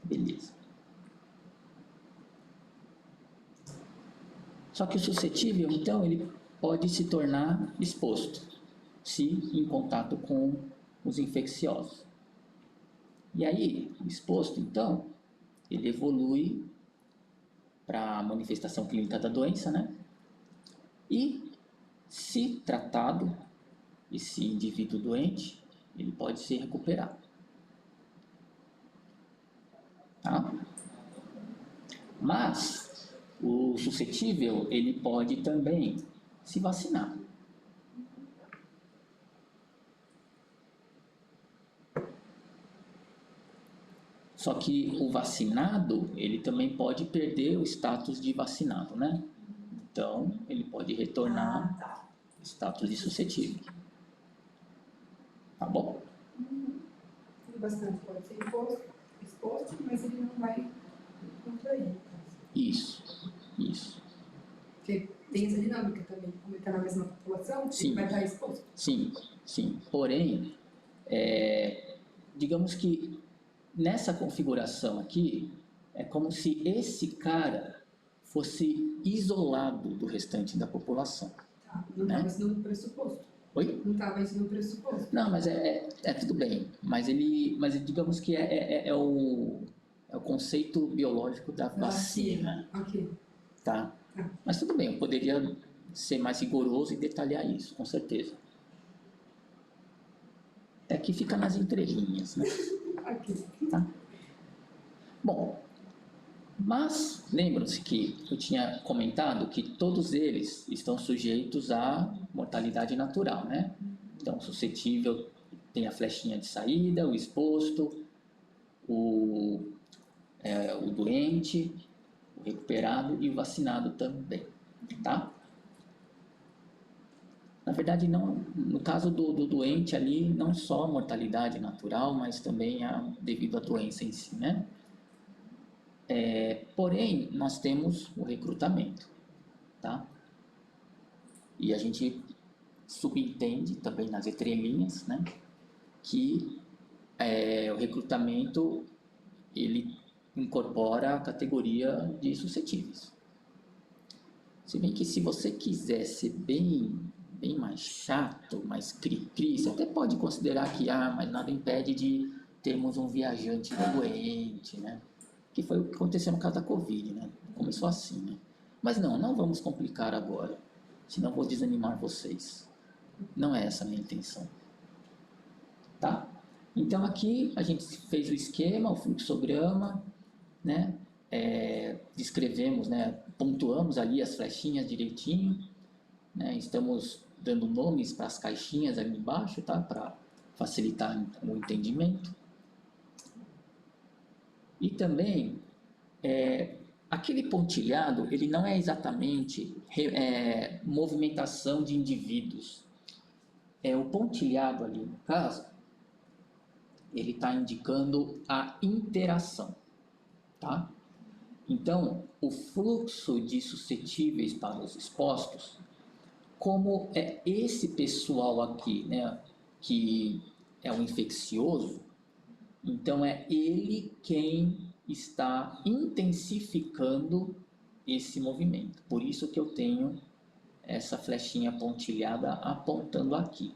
Beleza. Só que o suscetível, então, ele pode se tornar exposto, se em contato com os infecciosos. E aí, exposto, então, ele evolui para a manifestação clínica da doença, né? E, se tratado, esse indivíduo doente, ele pode se recuperar. Tá? Mas, o suscetível, ele pode também se vacinar. Só que o vacinado, ele também pode perder o status de vacinado, né? Então, ele pode retornar tá. status de suscetível. Tá bom? E bastante pode ser exposto, mas ele não vai contrair. Isso, isso. Porque tem essa dinâmica também, como ele está na mesma população, Sim. ele vai estar exposto. Sim, sim. Porém, digamos que nessa configuração aqui, é como se esse cara fosse isolado do restante da população. Tá, não Né? estava isso no pressuposto. Oi? Não estava isso no pressuposto. Não, mas é tudo bem. Mas digamos que é o conceito biológico da vacina. Ok. Tá? Mas tudo bem, eu poderia ser mais rigoroso e detalhar isso, com certeza. É que fica nas entrelinhas, né? Ok. Tá? Bom, mas lembram-se que eu tinha comentado que todos eles estão sujeitos à mortalidade natural, né? Então, suscetível tem a flechinha de saída, o exposto, o doente, o recuperado e o vacinado também, tá? Na verdade, não, no caso do doente ali, não só a mortalidade natural, mas também devido à doença em si, né? Porém, nós temos o recrutamento, tá? E a gente subentende também nas entrelinhas, né? Que o recrutamento, ele incorpora a categoria de suscetíveis. Se bem que se você quiser ser bem mais chato, mais cri-cri, você até pode considerar que, mas nada impede de termos um viajante doente, né? Que foi o que aconteceu no caso da Covid, né? Começou assim, né? Mas não vamos complicar agora, senão vou desanimar vocês. Não é essa a minha intenção. Tá? Então aqui a gente fez o esquema, o fluxograma, né? Descrevemos, né? Pontuamos ali as flechinhas direitinho, né? Estamos dando nomes para as caixinhas ali embaixo, tá? Para facilitar o entendimento. E também, aquele pontilhado, ele não é exatamente movimentação de indivíduos. O pontilhado ali, no caso, ele está indicando a interação, tá? Então, o fluxo de suscetíveis para os expostos, como é esse pessoal aqui, né, que é o infeccioso, então é ele quem está intensificando esse movimento. Por isso que eu tenho essa flechinha pontilhada apontando aqui,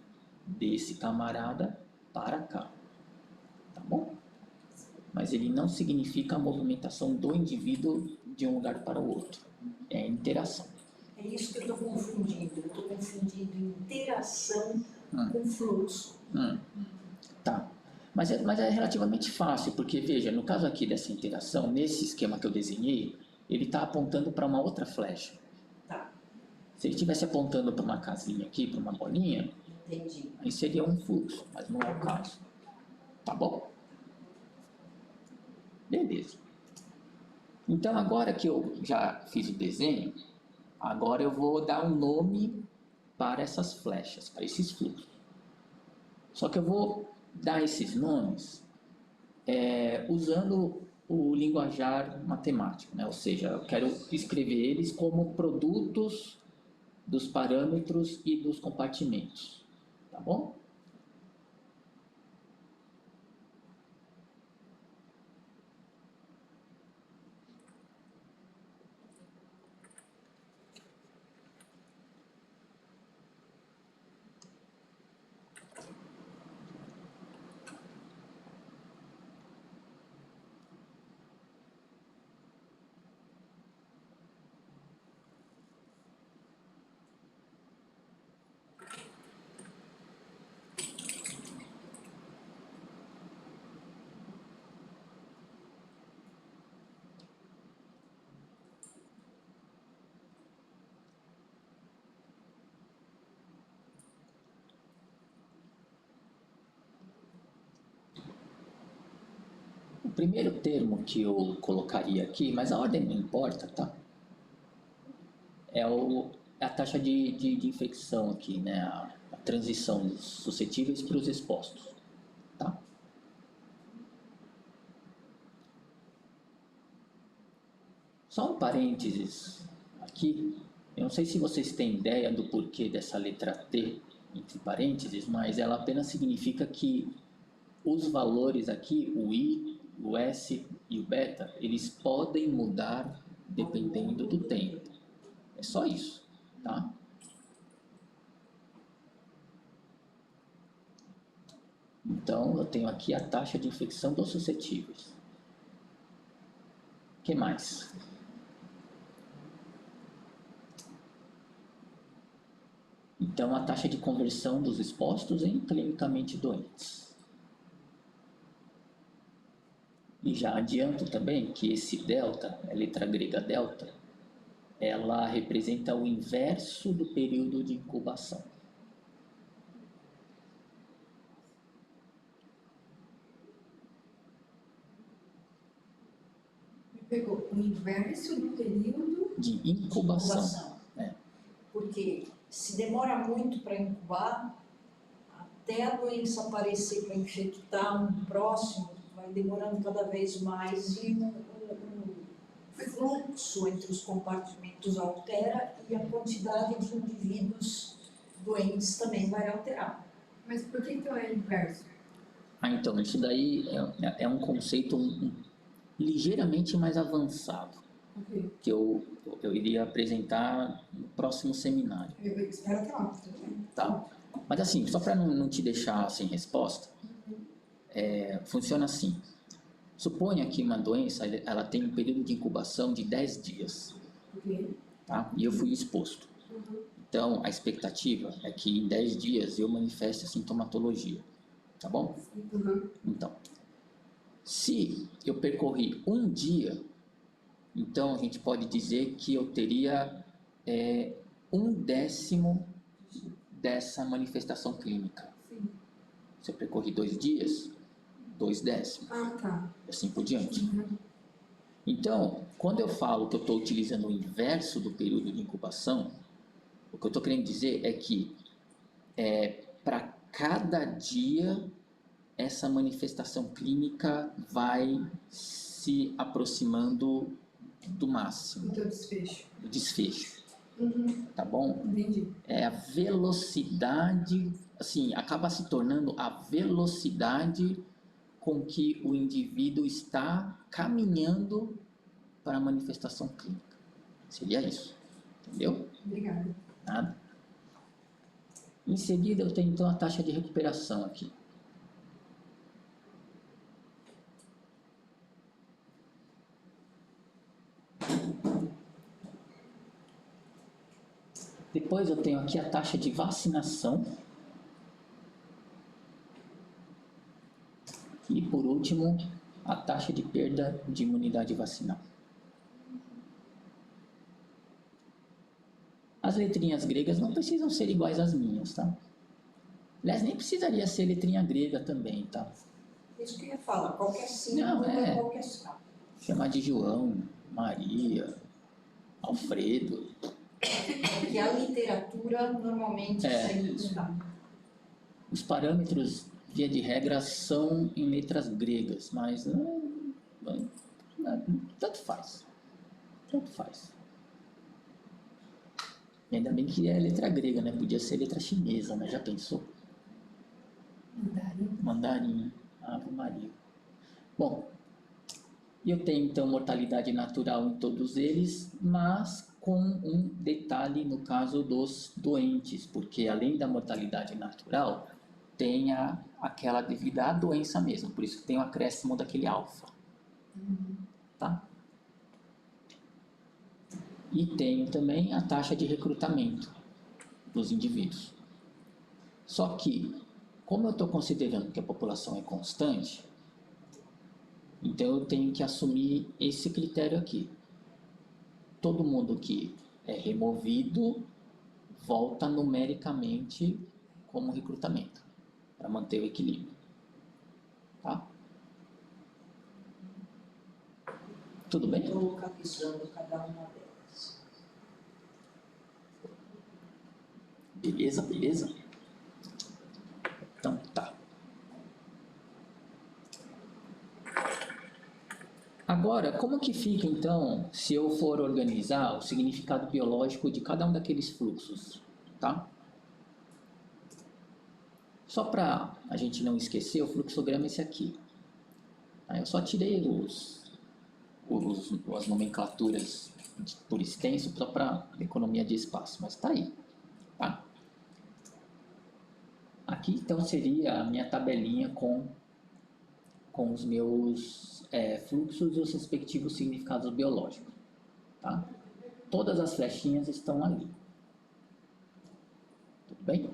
desse camarada para cá. Tá bom? Mas ele não significa a movimentação do indivíduo de um lugar para o outro. É a interação. É isso que eu estou confundindo. Eu estou confundindo interação com fluxo. Tá. Mas é relativamente fácil, porque veja, no caso aqui dessa interação, nesse esquema que eu desenhei, ele está apontando para uma outra flecha. Tá, Se ele estivesse apontando para uma casinha aqui, para uma bolinha, entendi. aí seria um fluxo, mas não é o caso. Tá bom? Beleza. Então, agora que eu já fiz o desenho, agora eu vou dar um nome para essas flechas, para esses fluxos. Só que eu vou dar esses nomes usando o linguajar matemático, né? Ou seja, eu quero escrever eles como produtos dos parâmetros e dos compartimentos, tá bom? O primeiro termo que eu colocaria aqui, mas a ordem não importa, tá? É a taxa de infecção aqui, né? A transição dos suscetíveis para os expostos, tá? Só um parênteses aqui. Eu não sei se vocês têm ideia do porquê dessa letra T entre parênteses, mas ela apenas significa que os valores aqui, o I, o S e o beta, eles podem mudar dependendo do tempo. É só isso, tá? Então, eu tenho aqui a taxa de infecção dos suscetíveis. O que mais? Então, a taxa de conversão dos expostos em clinicamente doentes. E já adianto também que esse delta, a letra grega delta, ela representa o inverso do período de incubação. Me pegou o inverso do período. De incubação. Porque se demora muito para incubar, até a doença aparecer para infectar um próximo, vai demorando cada vez mais e o fluxo entre os compartimentos altera e a quantidade de indivíduos doentes também vai alterar. Mas por que então é inverso? Então, isso daí é um conceito ligeiramente mais avançado, Ok. que eu iria apresentar no próximo seminário, Eu espero até lá, tudo bem. tá? Mas assim, só para não te deixar sem resposta, funciona assim. Suponha que uma doença ela tem um período de incubação de 10 dias, Ok. tá? E eu fui exposto. Então, a expectativa é que em 10 dias eu manifeste a sintomatologia, tá bom? Então, se eu percorri um dia, então a gente pode dizer que eu teria 1/10 dessa manifestação clínica. Sim. Se eu percorri 2 dias, 2/10, Ah, tá. e assim por diante. Então, quando eu falo que eu estou utilizando o inverso do período de incubação, o que eu estou querendo dizer é que para cada dia essa manifestação clínica vai se aproximando do máximo, O teu desfecho. do desfecho, Uhum. tá bom? Entendi. É a velocidade, assim, acaba se tornando a velocidade com que o indivíduo está caminhando para a manifestação clínica. Seria isso, entendeu? Obrigada. Nada. Em seguida, eu tenho então a taxa de recuperação aqui. Depois eu tenho aqui a taxa de vacinação. E por último, a taxa de perda de imunidade vacinal. As letrinhas gregas não precisam ser iguais às minhas, tá? Aliás, nem precisaria ser letrinha grega também, tá? Isso que eu ia falar, qualquer símbolo Não, é. qualquer símbolo. Chamar de João, Maria, Alfredo. Porque a literatura normalmente segue isso, tá? Os parâmetros, via de regra, são em letras gregas, mas tanto faz. Tanto faz. E ainda bem que é letra grega, né? Podia ser letra chinesa, né? Já pensou? Mandarim. Ave Maria. Bom, eu tenho então mortalidade natural em todos eles, mas com um detalhe no caso dos doentes, porque além da mortalidade natural, tem aquela devido à doença mesmo, por isso que tem o acréscimo daquele alfa. Tá? E tenho também a taxa de recrutamento dos indivíduos. Só que, como eu estou considerando que a população é constante, então eu tenho que assumir esse critério aqui. Todo mundo que é removido volta numericamente como recrutamento, para manter o equilíbrio. Tá? Tudo bem? Estou localizando cada uma delas. Beleza, beleza? Então tá. Agora, como que fica então, se eu for organizar o significado biológico de cada um daqueles fluxos, tá? Só para a gente não esquecer, o fluxograma é esse aqui. Tá? Eu só tirei as nomenclaturas por extenso só para economia de espaço, mas tá aí, tá? Aqui então seria a minha tabelinha com os meus fluxos e os respectivos significados biológicos, tá? Todas as flechinhas estão ali. Tudo bem?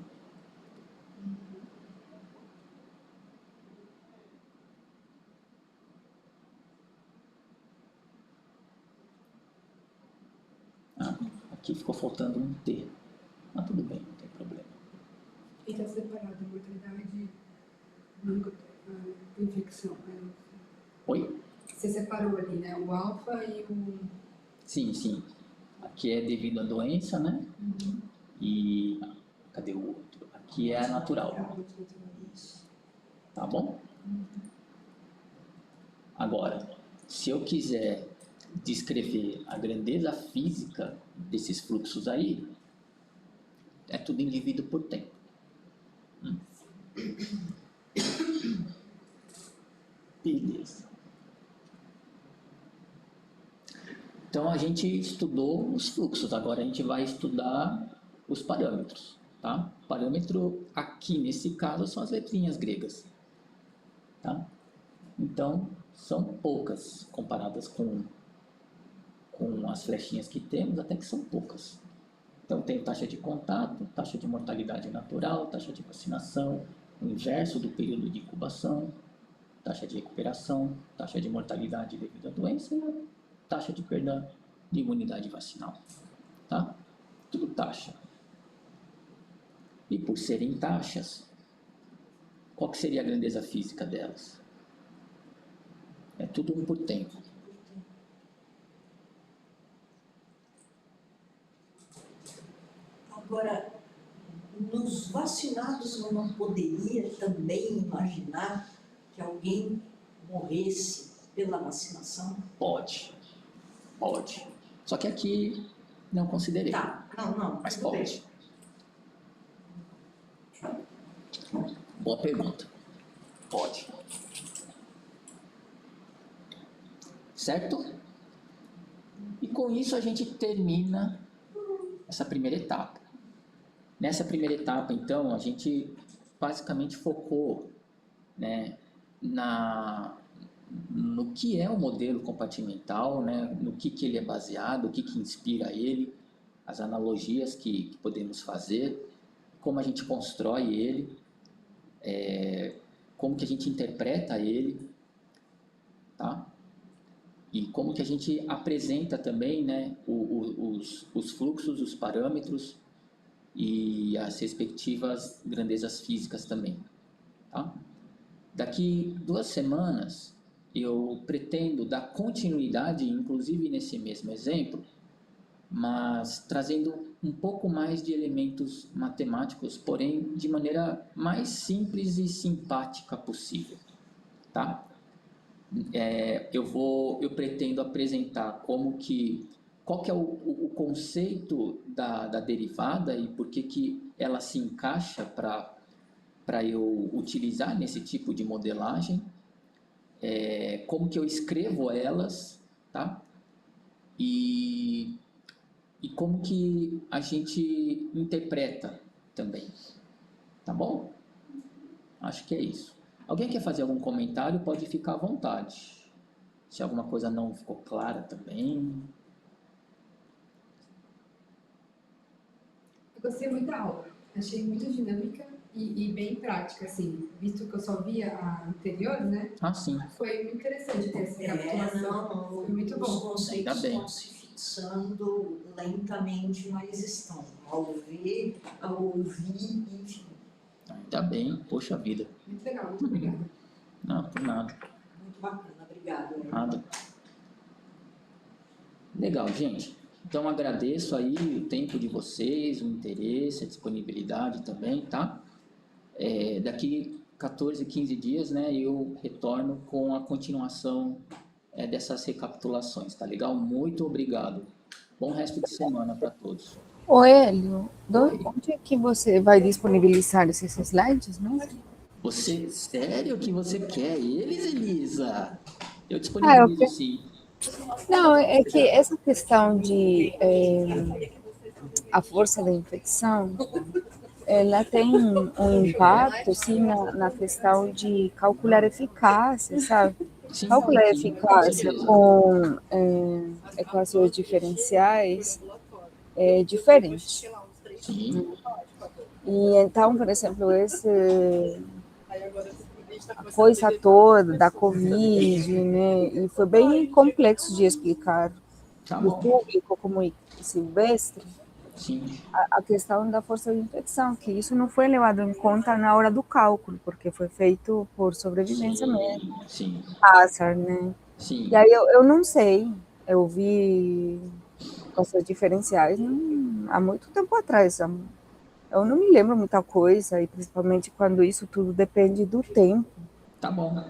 Aqui ficou faltando um T, mas tudo bem, não tem problema. E está separada a mortalidade da infecção. Né? Oi? Você separou ali, né? O alfa e o... Sim, sim. Aqui é devido à doença, né? E... cadê o outro? Aqui é a natural. Tá bom? Agora, se eu quiser descrever a grandeza física desses fluxos aí, é tudo indivíduo por tempo. Beleza. Então a gente estudou os fluxos, agora a gente vai estudar os parâmetros, tá? Parâmetro aqui nesse caso são as letrinhas gregas, tá? Então são poucas comparadas com as flechinhas que temos, até que são poucas. Então tem taxa de contato, taxa de mortalidade natural, taxa de vacinação, o inverso do período de incubação, taxa de recuperação, taxa de mortalidade devido à doença e a taxa de perda de imunidade vacinal. Tá? Tudo taxa. E por serem taxas, qual que seria a grandeza física delas? É tudo um por tempo. Agora, nos vacinados eu não poderia também imaginar que alguém morresse pela vacinação? Pode. Pode. Só que aqui não considerei. Tá, não, Mas tudo pode. bem. Boa pergunta. Pode. Certo? E com isso a gente termina essa primeira etapa. Nessa primeira etapa, então, a gente basicamente focou, né, no que é o modelo compartimental, né, no que ele é baseado, o que inspira ele, as analogias que podemos fazer, como a gente constrói ele, como que a gente interpreta ele, tá? E como que a gente apresenta também, né, os fluxos, os parâmetros e as respectivas grandezas físicas também, tá? Daqui 2 semanas, eu pretendo dar continuidade, inclusive nesse mesmo exemplo, mas trazendo um pouco mais de elementos matemáticos, porém de maneira mais simples e simpática possível, tá? Eu pretendo apresentar qual que é o conceito da derivada e por que ela se encaixa para eu utilizar nesse tipo de modelagem, como que eu escrevo elas, tá? E como que a gente interpreta também, tá bom? Acho que é isso. Alguém quer fazer algum comentário? Pode ficar à vontade. Se alguma coisa não ficou clara também. Eu gostei muito da aula. Achei muito dinâmica e bem prática, assim. Visto que eu só via a anterior, né? Ah, sim. Foi muito interessante ter essa recapitulação. Foi muito Os bom. conceitos Ainda bem. estão se fixando lentamente, mas estão. Ao ver, ao ouvir, enfim. Ainda bem. Poxa vida. Muito legal, muito obrigada. Não, por nada. Muito bacana, obrigada. Nada. Legal, gente. Então agradeço aí o tempo de vocês, o interesse, a disponibilidade também, tá? Daqui 14, 15 dias, né, eu retorno com a continuação dessas recapitulações, tá legal? Muito obrigado. Bom resto de semana para todos. Ô, Hélio, Oi. onde é que você vai disponibilizar esses slides, não? Você, sério que você quer eles, Elisa? Eu disponibilizo sim. Não, é que essa questão de a força da infecção, ela tem um impacto, assim, na questão de calcular eficácia, sabe? Sim, Calcular sim, eficácia certeza. com equações diferenciais é diferente. Sim, E então, por exemplo, a coisa toda da Covid, né? E foi bem complexo de explicar tá para o bom. público como silvestre Sim, a questão da força de infecção, que isso não foi levado em conta na hora do cálculo, porque foi feito por sobrevivência mesmo, sim, azar, né? sim. E aí eu não sei, eu vi equações diferenciais há muito tempo atrás, eu não me lembro muita coisa, e principalmente quando isso tudo depende do tempo. Tá bom,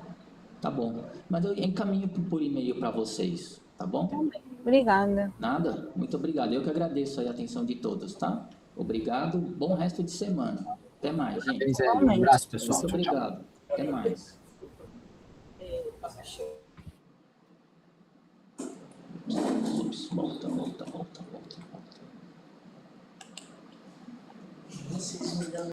tá bom. Mas eu encaminho por e-mail para vocês, tá bom? Obrigada. Nada? Muito obrigado. Eu que agradeço a atenção de todos, tá? Obrigado. Bom resto de semana. Até mais, gente. Parabéns, Hélio. Um abraço, pessoal. Muito Tchau, tchau. obrigado. Até mais. Ups, volta. Vocês me dão